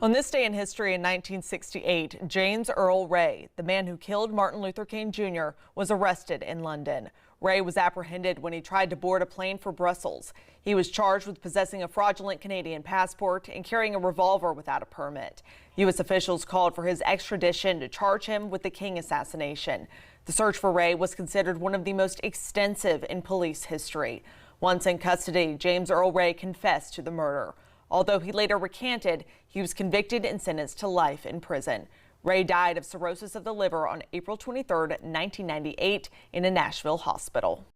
On this day in history in 1968, James Earl Ray, the man who killed Martin Luther King Jr., was arrested in London. Ray was apprehended when he tried to board a plane for Brussels. He was charged with possessing a fraudulent Canadian passport and carrying a revolver without a permit. U.S. officials called for his extradition to charge him with the King assassination. The search for Ray was considered one of the most extensive in police history. Once in custody, James Earl Ray confessed to the murder. Although he later recanted, he was convicted and sentenced to life in prison. Ray died of cirrhosis of the liver on April 23, 1998, in a Nashville hospital.